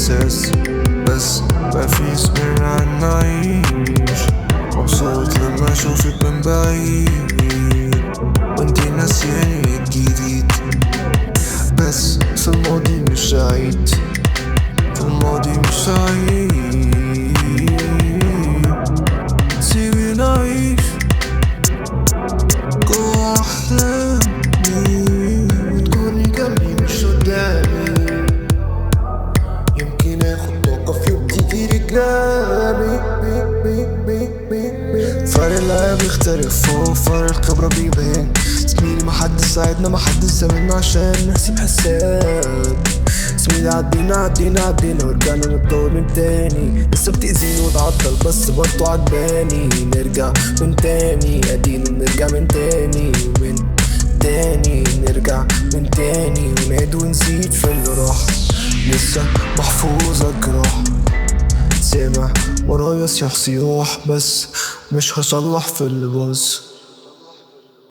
احساس بس مفيش غير عن نعيش. مبسوط لما اشوفك من بعيد وانتي ناسياني الجديد، بس في الماضي مش عيد، في الماضي مش عيد. سيبيني أعيش جوا أحلامي وتكوني جنبي مش قدامي. يمكن آخد طاقة في يوم تيجي رجلامي. فرق العيب بيختلف وفرق الخبرة بيبان. زميلي محدش ساعدنا محدش زملنا عشان نحسب حساب. زميلي عدينا ورجعنا نتطور من تاني. لسه بتأذيني وتعطل بس برضو عجباني. نرجع من تاني ادينا نرجع من تاني ومن تاني نرجع من تاني ونعيد ونزيد في اللي راح. لسه محفوظة جراح، سامع ورايا صياح بس مش هصلح في اللي باظ.